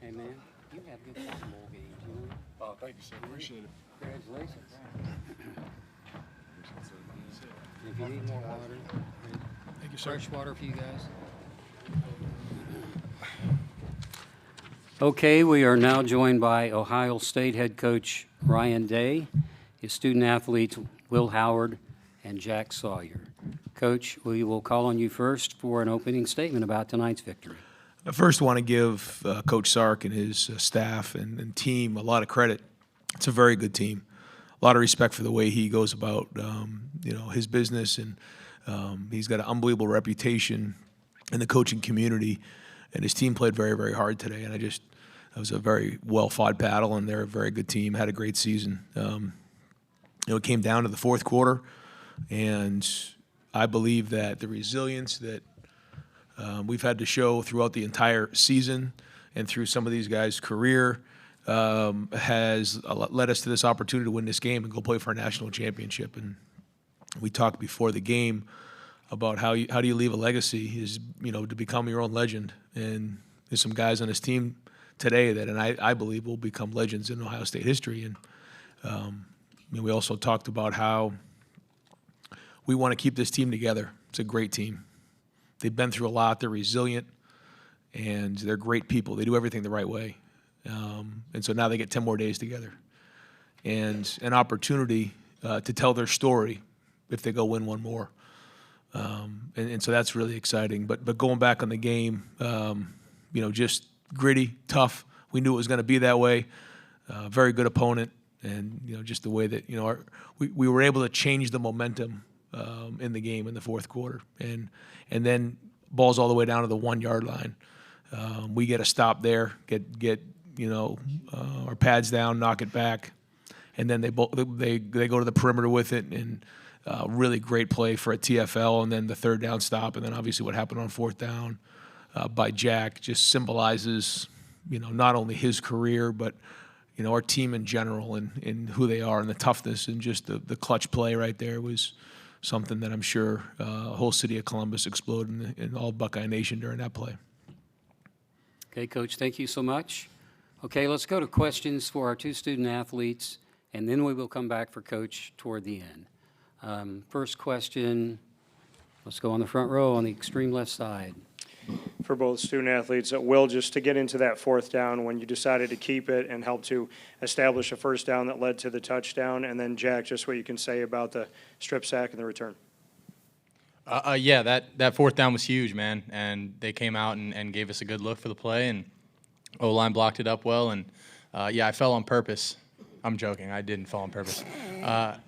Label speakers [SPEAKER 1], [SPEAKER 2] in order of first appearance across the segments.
[SPEAKER 1] Hey, man, you have good football games, you know?
[SPEAKER 2] Oh, thank you, sir. Appreciate it.
[SPEAKER 1] Congratulations. And if you need more water,
[SPEAKER 2] Thank you, sir.
[SPEAKER 1] fresh water for you guys. Okay, we are now joined by Ohio State head coach Ryan Day, his student athletes Will Howard and Jack Sawyer. Coach, we will call on you first for an opening statement about tonight's victory.
[SPEAKER 3] I first want to give Coach Sark and his staff and team a lot of credit. It's a very good team. A lot of respect for the way he goes about his business, and he's got an unbelievable reputation in the coaching community. And his team played very, very hard today. And it was a very well-fought battle, and they're a very good team. Had a great season. It came down to the fourth quarter, and I believe that the resilience that we've had to show throughout the entire season and through some of these guys' career has led us to this opportunity to win this game and go play for a national championship. And we talked before the game about how do you leave a legacy is, to become your own legend. And there's some guys on this team today that, and I believe, will become legends in Ohio State history. And we also talked about how we want to keep this team together. It's a great team. They've been through a lot. They're resilient, and they're great people. They do everything the right way. And so now they get 10 more days together and an opportunity to tell their story if they go win one more. And so that's really exciting. But going back on the game, just gritty, tough. We knew it was going to be that way. Very good opponent, and just the way that we were able to change the momentum in the game in the fourth quarter, and then balls all the way down to the 1 yard line. We get a stop there, get our pads down, knock it back, and then they go to the perimeter with it, and really great play for a TFL, and then the third down stop, and then obviously what happened on fourth down by Jack just symbolizes not only his career but our team in general and who they are and the toughness, and just the clutch play right there was something that I'm sure the whole city of Columbus exploded in all Buckeye Nation during that play.
[SPEAKER 1] Okay, Coach, thank you so much. Okay, let's go to questions for our two student athletes, and then we will come back for Coach toward the end. First question, let's go on the front row on the extreme left side.
[SPEAKER 4] For both student athletes, Will, just to get into that fourth down when you decided to keep it and help to establish a first down that led to the touchdown, and then Jack, just what you can say about the strip sack and the return.
[SPEAKER 5] Yeah, that fourth down was huge, man, and they came out and gave us a good look for the play, and O-line blocked it up well, and I fell on purpose. I'm joking. I didn't fall on purpose. I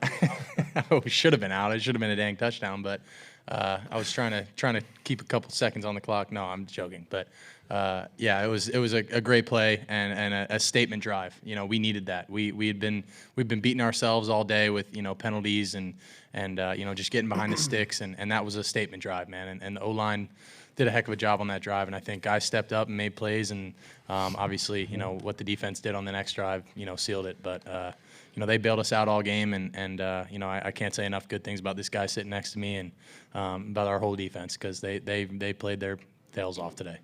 [SPEAKER 5] should have been out. It should have been a dang touchdown, but I was trying to keep a couple seconds on the clock. No, I'm joking. But it was a great play and a statement drive. We needed that. We've been beating ourselves all day with penalties and just getting behind the sticks, and that was a statement drive, man. And the O-line did a heck of a job on that drive, and I think guys stepped up and made plays, and obviously what the defense did on the next drive sealed it. But they bailed us out all game, and I can't say enough good things about this guy sitting next to me and about our whole defense, because they played their tails off today.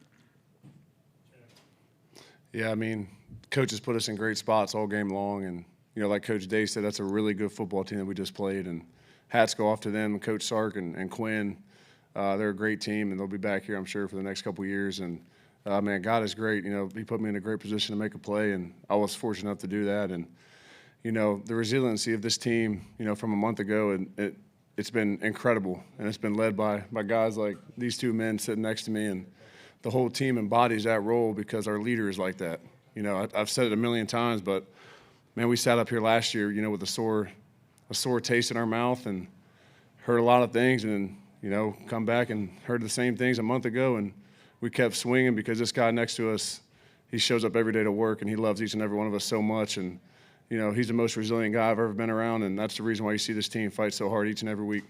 [SPEAKER 2] Yeah, I mean, coaches put us in great spots all game long, and like Coach Day said, that's a really good football team that we just played, and hats go off to them, Coach Sark and Quinn. They're a great team, and they'll be back here, I'm sure, for the next couple of years. And man, God is great. He put me in a great position to make a play, and I was fortunate enough to do that. And the resiliency of this team, from a month ago, and it's been incredible, and it's been led by guys like these two men sitting next to me, and the whole team embodies that role because our leader is like that. I've said it a million times, but man, we sat up here last year, with a sore taste in our mouth and heard a lot of things, and come back and heard the same things a month ago, and we kept swinging because this guy next to us, he shows up every day to work, and he loves each and every one of us so much, and he's the most resilient guy I've ever been around, and that's the reason why you see this team fight so hard each and every week.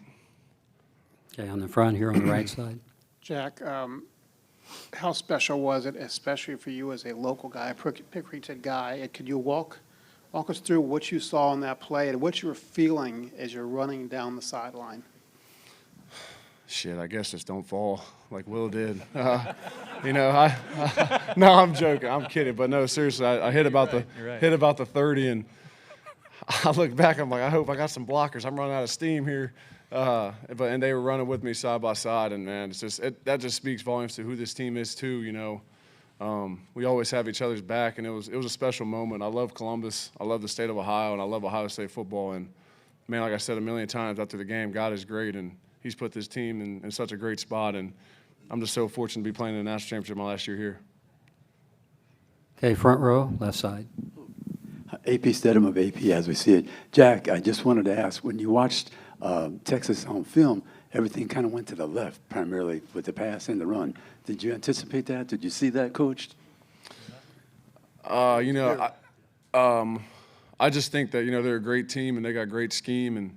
[SPEAKER 1] Okay, on the front here on the right side.
[SPEAKER 6] Jack, how special was it, especially for you as a local guy, a Pickerington guy? And could you walk us through what you saw in that play and what you were feeling as you're running down the sideline?
[SPEAKER 2] shit, I guess just don't fall like Will did. You know, no, I'm joking. I'm kidding. But no, seriously, I hit about hit about the 30, and I look back. I'm like, I hope I got some blockers. I'm running out of steam here. And they were running with me side by side, and man, it's just that just speaks volumes to who this team is too. You know, we always have each other's back, and it was a special moment. I love Columbus. I love the state of Ohio, and I love Ohio State football. And man, like I said a million times after the game, God is great, and He's put this team in such a great spot. And I'm just so fortunate to be playing in the national championship my last year here.
[SPEAKER 1] Okay, front row, left side.
[SPEAKER 7] AP Stedham of AP as we see it. Jack, I just wanted to ask, when you watched Texas on film, everything kind of went to the left, primarily with the pass and the run. Did you anticipate that? Did you see that, Coach?
[SPEAKER 2] You know, I just think that, you know, they're a great team and they got great scheme. And,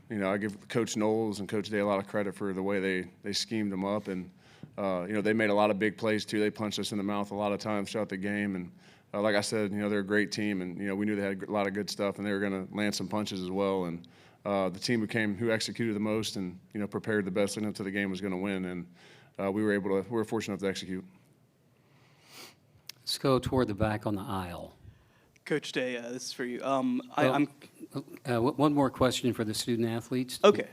[SPEAKER 2] you know, I give Coach Knowles and Coach Day a lot of credit for the way they schemed them up. And, you know, they made a lot of big plays, too. They punched us in the mouth a lot of times throughout the game. And, like I said, you know, they're a great team. And, you know, we knew they had a lot of good stuff, and they were going to land some punches as well. And the team who executed the most and, you know, prepared the best into the game was going to win. And we were fortunate enough to execute.
[SPEAKER 1] Let's go toward the back on the aisle.
[SPEAKER 8] Coach Day, this is for you.
[SPEAKER 1] Well, one more question for the student athletes.
[SPEAKER 8] Okay.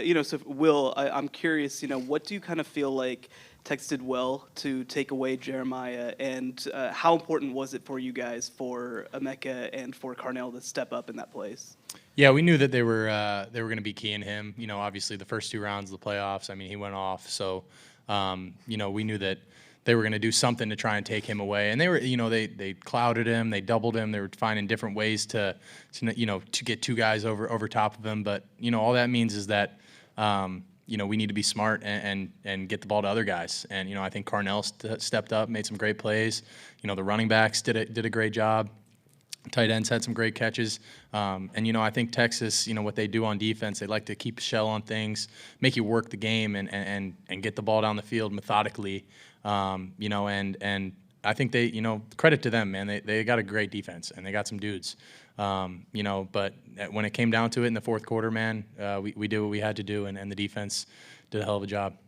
[SPEAKER 8] You know, so Will, I'm curious. You know, what do you kind of feel like Texas did well to take away Jeremiah, and how important was it for you guys, for Emeka and for Carnell, to step up in that place?
[SPEAKER 5] Yeah, we knew that they were going to be key in him. You know, obviously the first 2 rounds of the playoffs, I mean, he went off. So, you know, we knew that they were going to do something to try and take him away. And they were, you know, they clouded him, they doubled him, they were finding different ways to you know, to get 2 guys over top of him. But, you know, all that means is that, you know, we need to be smart and get the ball to other guys. And, you know, I think Carnell stepped up, made some great plays. You know, the running backs did a great job. Tight ends had some great catches. And, you know, I think Texas, you know, what they do on defense, they like to keep a shell on things, make you work the game and get the ball down the field methodically. You know, and I think they, you know, credit to them, man. They got a great defense, and they got some dudes. You know, but when it came down to it in the fourth quarter, man, we did what we had to do, and the defense did a hell of a job.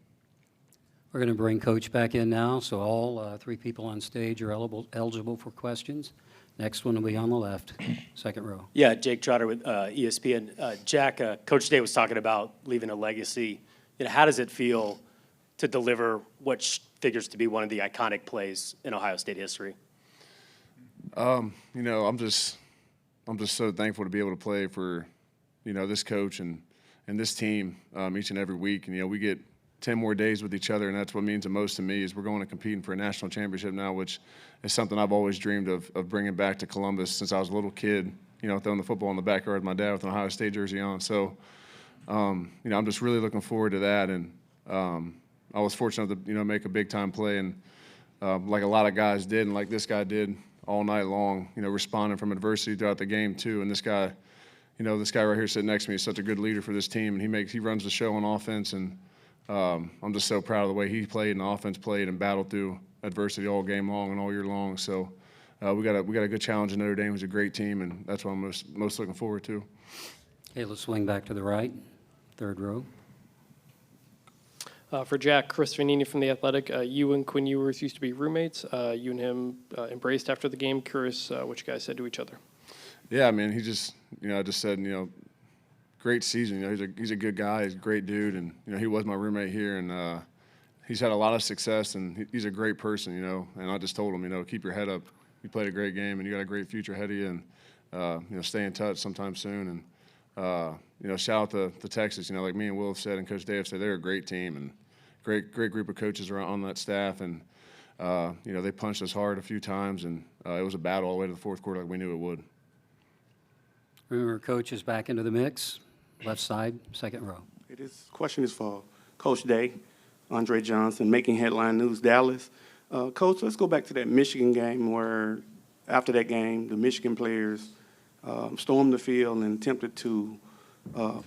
[SPEAKER 1] We're going to bring Coach back in now, so all 3 people on stage are eligible for questions. Next one will be on the left, second row.
[SPEAKER 9] Yeah, Jake Trotter with ESPN. Jack, Coach Day was talking about leaving a legacy. You know, how does it feel to deliver what figures to be one of the iconic plays in Ohio State history?
[SPEAKER 2] You know, I'm just so thankful to be able to play for, you know, this coach and this team each and every week. And, you know, we get 10 more days with each other, and that's what means the most to me is we're going to competing for a national championship now, which is something I've always dreamed of bringing back to Columbus since I was a little kid, you know, throwing the football in the backyard with my dad with an Ohio State jersey on. So, you know, I'm just really looking forward to that. And I was fortunate to, you know, make a big-time play, and like a lot of guys did and like this guy did all night long, you know, responding from adversity throughout the game too. And this guy, you know, this guy right here sitting next to me is such a good leader for this team, and he runs the show on offense. And I'm just so proud of the way he played and the offense played and battled through adversity all game long and all year long. So we got a good challenge in Notre Dame, who's a great team, and that's what I'm most looking forward to.
[SPEAKER 1] Okay, let's swing back to the right, third row.
[SPEAKER 10] For Jack, Chris Vanini from The Athletic. You and Quinn Ewers used to be roommates. You and him embraced after the game. Curious what you guys said to each other.
[SPEAKER 2] Yeah, I mean, he just, you know, I just said, you know, great season. You know, he's a good guy. He's a great dude, and you know, he was my roommate here, and he's had a lot of success, and he's a great person. You know, and I just told him, you know, keep your head up. You played a great game, and you got a great future ahead of you, and you know, stay in touch sometime soon. And you know, shout out to Texas. You know, like me and Will have said, and Coach Dave said, they're a great team and great group of coaches around on that staff, and you know, they punched us hard a few times, and it was a battle all the way to the fourth quarter, like we knew it would.
[SPEAKER 1] Remember, Coach is back into the mix. Left side, second row.
[SPEAKER 11] This question is for Coach Day, Andre Johnson, making headline news, Dallas. Coach, let's go back to that Michigan game where, after that game, the Michigan players stormed the field and attempted to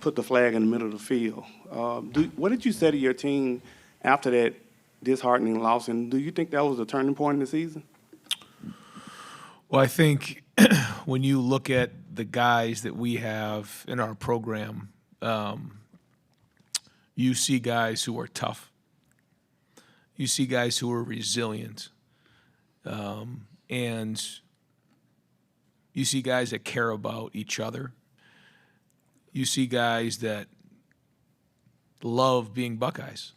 [SPEAKER 11] put the flag in the middle of the field. What did you say to your team after that disheartening loss, and do you think that was a turning point in the season?
[SPEAKER 3] Well, I think when you look at the guys that we have in our program, you see guys who are tough. You see guys who are resilient. And you see guys that care about each other. You see guys that love being Buckeyes.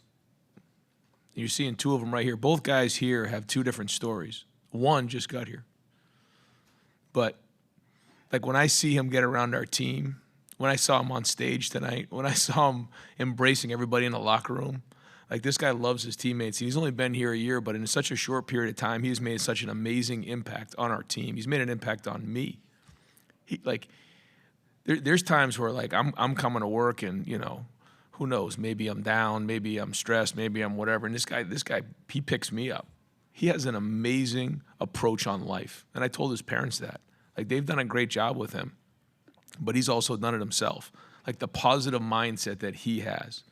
[SPEAKER 3] You're seeing two of them right here. Both guys here have two different stories. One just got here. But like when I see him get around our team, when I saw him on stage tonight, when I saw him embracing everybody in the locker room, like this guy loves his teammates. He's only been here a year, but in such a short period of time, he has made such an amazing impact on our team. He's made an impact on me. There's times where like I'm coming to work and, you know, who knows, maybe I'm down, maybe I'm stressed, maybe I'm whatever. And this guy, he picks me up. He has an amazing approach on life. And I told his parents that. Like, they've done a great job with him, but he's also done it himself. Like, the positive mindset that he has.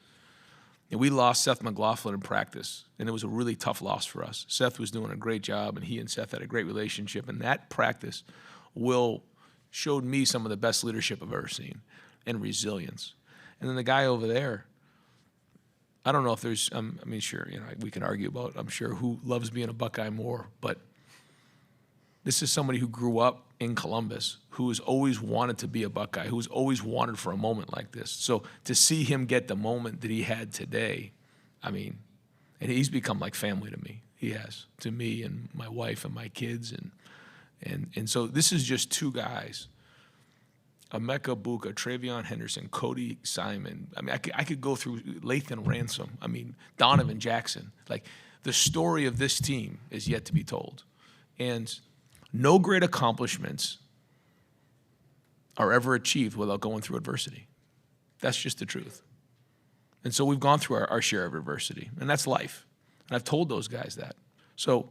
[SPEAKER 3] And we lost Seth McLaughlin in practice, and it was a really tough loss for us. Seth was doing a great job, and he and Seth had a great relationship. And that practice showed me some of the best leadership I've ever seen, and resilience. And then the guy over there, I don't know if there's, I mean, sure, you know, we can argue about, I'm sure, who loves being a Buckeye more, but this is somebody who grew up in Columbus, who has always wanted to be a Buckeye, who's always wanted for a moment like this. So to see him get the moment that he had today, I mean, and he's become like family to me. He has, to me and my wife and my kids. And so this is just two guys. Emeka Buka, Travion Henderson, Cody Simon. I mean, I could go through Lathan Ransom. I mean, Donovan Jackson. Like, the story of this team is yet to be told. And no great accomplishments are ever achieved without going through adversity. That's just the truth. And so we've gone through our share of adversity, and that's life. And I've told those guys that. So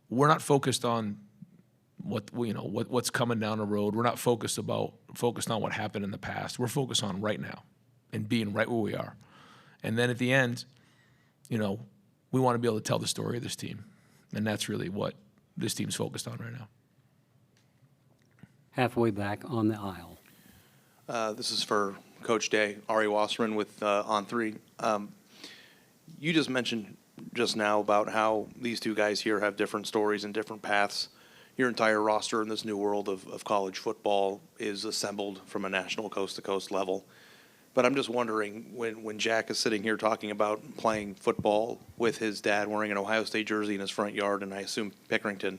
[SPEAKER 3] we're not focused on what's coming down the road. We're not focused on what happened in the past. We're focused on right now and being right where we are. And then at the end, you know, we want to be able to tell the story of this team. And that's really what this team's focused on right now.
[SPEAKER 1] Halfway back on the aisle.
[SPEAKER 12] This is for Coach Day, Ari Wasserman with On3. You just mentioned just now about how these two guys here have different stories and different paths. Your entire roster in this new world of college football is assembled from a national coast-to-coast level. But I'm just wondering, when Jack is sitting here talking about playing football with his dad wearing an Ohio State jersey in his front yard, and I assume Pickerington,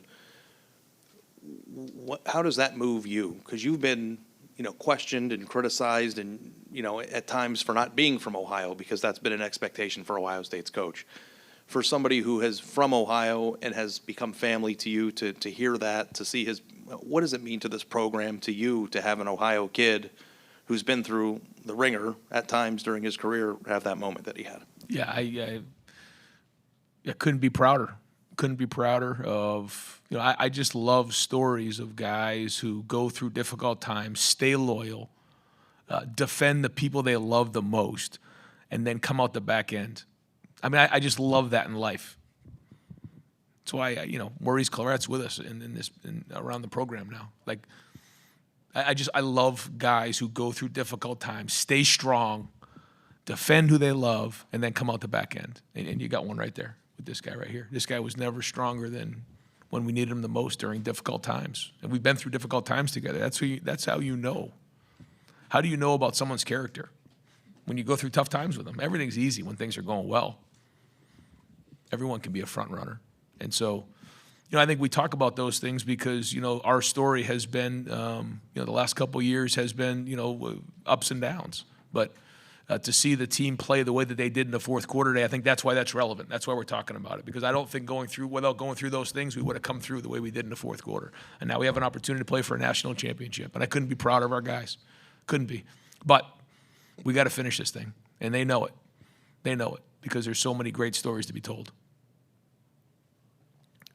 [SPEAKER 12] how does that move you? Because you've been, you know, questioned and criticized and, you know, at times for not being from Ohio, because that's been an expectation for Ohio State's coach. For somebody who is from Ohio and has become family to you, to hear that, to see what does it mean to this program, to you, to have an Ohio kid who's been through the ringer at times during his career have that moment that he had?
[SPEAKER 3] Yeah, I couldn't be prouder. Couldn't be prouder of, you know, I just love stories of guys who go through difficult times, stay loyal, defend the people they love the most, and then come out the back end. I mean, I just love that in life. That's why, you know, Maurice Claret's with us around the program now. Like, I love guys who go through difficult times, stay strong, defend who they love, and then come out the back end. And you got one right there with this guy right here. This guy was never stronger than when we needed him the most during difficult times. And we've been through difficult times together. That's how you know. How do you know about someone's character? When you go through tough times with them. Everything's easy when things are going well. Everyone can be a front runner. And so, you know, I think we talk about those things because, you know, our story has been, you know, the last couple of years has been, you know, ups and downs. But to see the team play the way that they did in the fourth quarter today, I think that's why that's relevant. That's why we're talking about it. Because I don't think without going through those things, we would have come through the way we did in the fourth quarter. And now we have an opportunity to play for a national championship. And I couldn't be prouder of our guys. Couldn't be. But we got to finish this thing. And they know it. They know it. Because there's so many great stories to be told.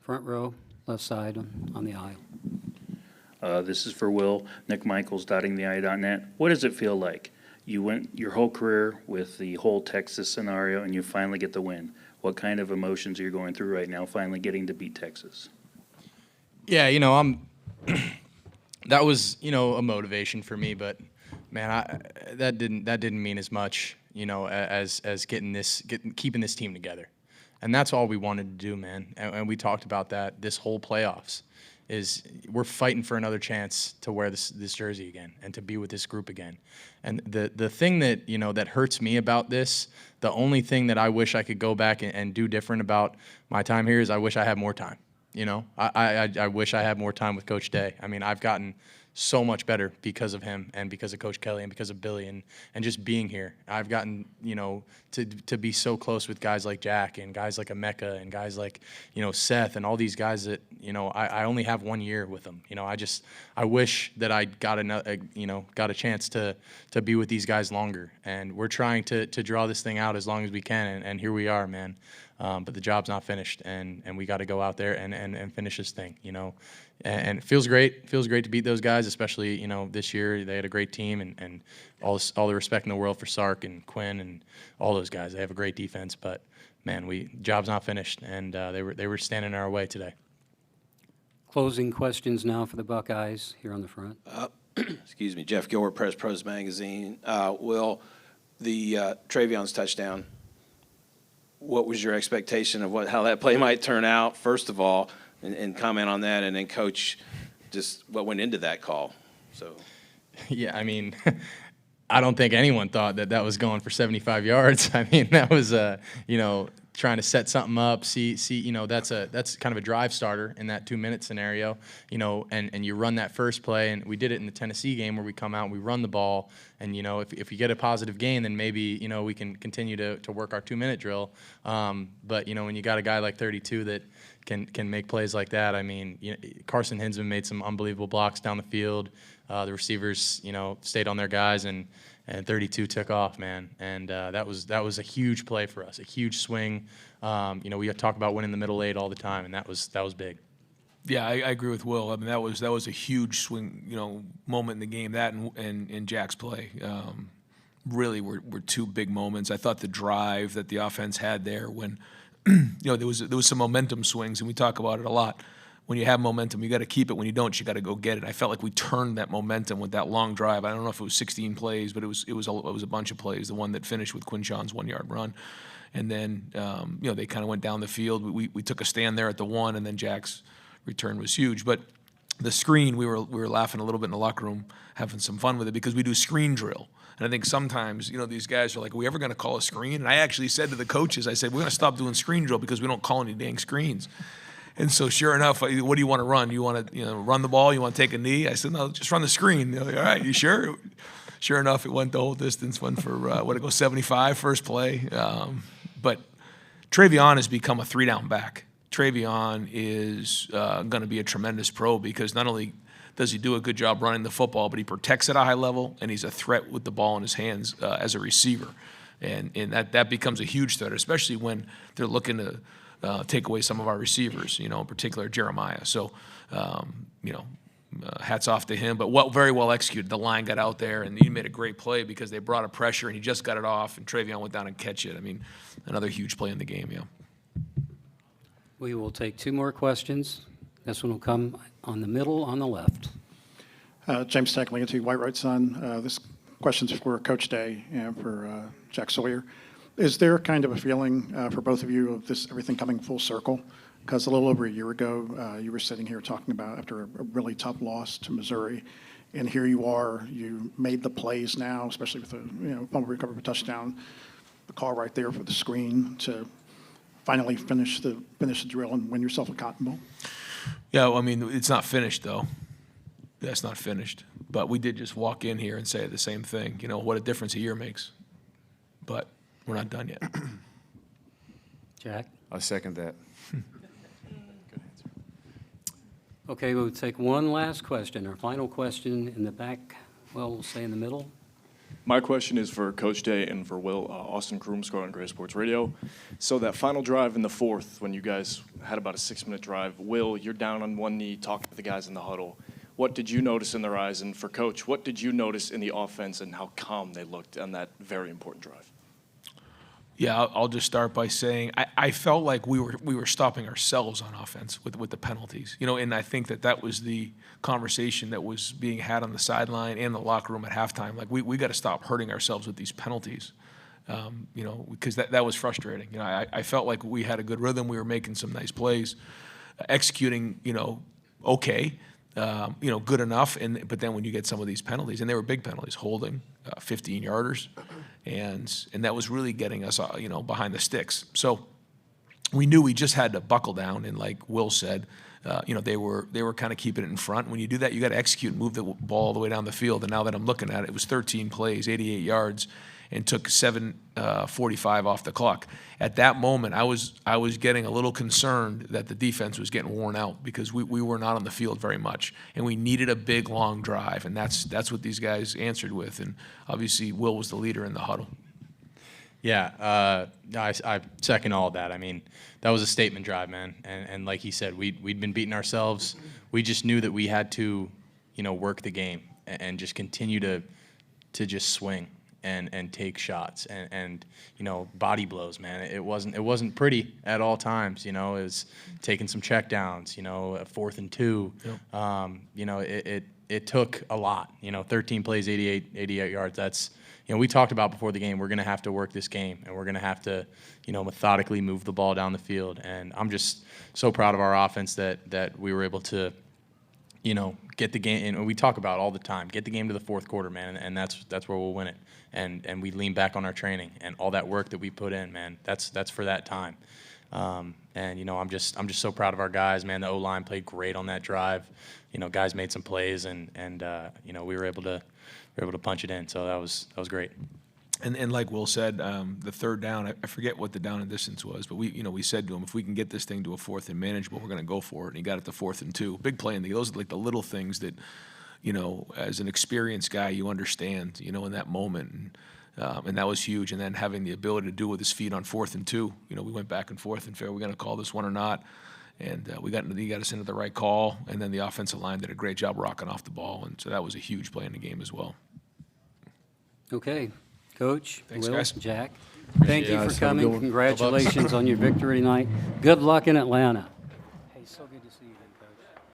[SPEAKER 1] Front row, left side on the aisle.
[SPEAKER 13] This is for Will. Nick Michaels, dottingthei.net. What does it feel like? You went your whole career with the whole Texas scenario, and you finally get the win. What kind of emotions are you going through right now, finally getting to beat Texas?
[SPEAKER 5] Yeah, you know, that was, you know, a motivation for me, but man, that didn't mean as much as keeping this team together. And that's all we wanted to do, man. And we talked about that this whole playoffs. Is we're fighting for another chance to wear this jersey again and to be with this group again. And the thing that that hurts me about this, the only thing that I wish I could go back and do different about my time here is I wish I had more time. I wish I had more time with Coach Day. I mean, I've gotten so much better because of him and because of Coach Kelly and because of Billy and just being here. I've gotten, to be so close with guys like Jack and guys like Emeka and guys like, Seth and all these guys that, I only have 1 year with them. I wish that I got a chance to be with these guys longer. And we're trying to draw this thing out as long as we can. And here we are, man. But the job's not finished, and we got to go out there and finish this thing, And it feels great. It feels great to beat those guys, especially, this year. They had a great team, and all the respect in the world for Sark and Quinn and all those guys. They have a great defense, but, man, job's not finished, and they were standing in our way today.
[SPEAKER 1] Closing questions now for the Buckeyes here on the front.
[SPEAKER 14] Excuse me, Jeff Gilbert, Press Pros Magazine. Will, the Trayvon's touchdown, what was your expectation of how that play might turn out, first of all, and comment on that, and then, Coach, just what went into that call? So, yeah,
[SPEAKER 5] I mean, I don't think anyone thought that was going for 75 yards. I mean, that was trying to set something up. See, that's kind of a drive starter in that 2-minute scenario. And you run that first play, and we did it in the Tennessee game where we come out and we run the ball, and if we get a positive gain, then maybe we can continue to work our 2-minute drill. But when you got a guy like 32 that can make plays like that, I mean, Carson Hinsman made some unbelievable blocks down the field. The receivers, stayed on their guys, and 32 took off, man. And that was a huge play for us, a huge swing. We talk about winning the middle eight all the time, and that was big.
[SPEAKER 3] Yeah, I agree with Will. I mean, that was a huge swing, moment in the game. That and Jack's play really were two big moments. I thought the drive that the offense had there when, there was some momentum swings, and we talk about it a lot. When you have momentum, you got to keep it. When you don't, you got to go get it. I felt like we turned that momentum with that long drive. I don't know if it was 16 plays, but it was a bunch of plays. The one that finished with Quinshon's 1-yard run, and then they kind of went down the field. We took a stand there at the 1, and then Jack's return was huge. But the screen, we were laughing a little bit in the locker room, having some fun with it because we do screen drill. And I think sometimes, these guys are like, are we ever going to call a screen? And I actually said to the coaches, I said, we're going to stop doing screen drill because we don't call any dang screens. And so sure enough, what do you want to run? You want to run the ball? You want to take a knee? I said, no, just run the screen. They're like, all right, you sure? Sure enough, it went the whole distance, went for, 75 first play. But Trayvon has become a 3-down back. Trayvon is going to be a tremendous pro because not only does he do a good job running the football, but he protects at a high level, and he's a threat with the ball in his hands as a receiver. And that becomes a huge threat, especially when they're looking to take away some of our receivers, in particular Jeremiah. So, hats off to him. But very well executed. The line got out there, and he made a great play because they brought a pressure, and he just got it off, and Trayvon went down and catch it. I mean, another huge play in the game, yeah.
[SPEAKER 1] We will take 2 more questions. This one will come on the middle on the left.
[SPEAKER 6] James Tech, Legacy White Right Son. This question's for Coach Day and for Jack Sawyer. Is there kind of a feeling for both of you of this everything coming full circle? Because a little over a year ago, you were sitting here talking about after a really tough loss to Missouri, and here you are. You made the plays now, especially with the fumble recovery for touchdown, the call right there for the screen to finally finish the drill and win yourself a Cotton Bowl.
[SPEAKER 3] Yeah, I mean, it's not finished though. That's not finished. But we did just walk in here and say the same thing. What a difference a year makes. But we're not done yet.
[SPEAKER 1] Jack?
[SPEAKER 2] I second that.
[SPEAKER 1] Okay, we'll take one last question, our final question in the back. Well, we'll say in the middle.
[SPEAKER 15] My question is for Coach Day and for Will. Austin Kroom, scored on Gray Sports Radio. So that final drive in the fourth, when you guys had about a 6-minute drive, Will, you're down on one knee talking to the guys in the huddle. What did you notice in their eyes? And for Coach, what did you notice in the offense and how calm they looked on that very important drive?
[SPEAKER 3] Yeah, I'll just start by saying I felt like we were stopping ourselves on offense with the penalties, and I think that was the conversation that was being had on the sideline and the locker room at halftime. Like we got to stop hurting ourselves with these penalties, Because that was frustrating. I felt like we had a good rhythm. We were making some nice plays, executing, okay, good enough. But then when you get some of these penalties, and they were big penalties, holding, 15-yarders, and that was really getting us, behind the sticks. So we knew we just had to buckle down, and like Will said, they were kind of keeping it in front. When you do that, you got to execute and move the ball all the way down the field. And now that I'm looking at it, it was 13 plays, 88 yards, and took 7:45 off the clock. At that moment, I was getting a little concerned that the defense was getting worn out because we were not on the field very much, and we needed a big long drive, and that's what these guys answered with. And obviously, Will was the leader in the huddle.
[SPEAKER 5] Yeah, I second all of that. I mean, that was a statement drive, man. And like he said, we'd been beating ourselves. We just knew that we had to, work the game and just continue to just swing and take shots and body blows, man. It wasn't pretty at all times. It was taking some checkdowns. 4th and 2. Yep. It took a lot. 13 plays, 88 yards. That's we talked about before the game, we're going to have to work this game, and we're going to have to, methodically move the ball down the field. And I'm just so proud of our offense that we were able to, get the game. And we talk about all the time, get the game to the fourth quarter, man, and that's where we'll win it. And we lean back on our training and all that work that we put in, man. That's for that time. And I'm just so proud of our guys, man. The O-line played great on that drive. Guys made some plays, and we were able to punch it in. So that was great.
[SPEAKER 3] And like Will said, the third down, I forget what the down and distance was, but we said to him, if we can get this thing to a 4th and manageable, we're going to go for it. And he got it to 4th and 2. Big play. And those are like the little things that, as an experienced guy, you understand, in that moment. And that was huge. And then having the ability to do it with his feet on 4th and 2, we went back and forth and figured, we're going to call this one or not. And he got us into the right call. And then the offensive line did a great job rocking off the ball. And so that was a huge play in the game as well.
[SPEAKER 1] Okay. Coach,
[SPEAKER 3] Thanks,
[SPEAKER 1] Will,
[SPEAKER 3] guys.
[SPEAKER 1] Jack, thank you
[SPEAKER 2] guys.
[SPEAKER 1] for
[SPEAKER 2] Have a good
[SPEAKER 1] coming.
[SPEAKER 2] one.
[SPEAKER 1] Congratulations on your victory tonight. Good luck in Atlanta.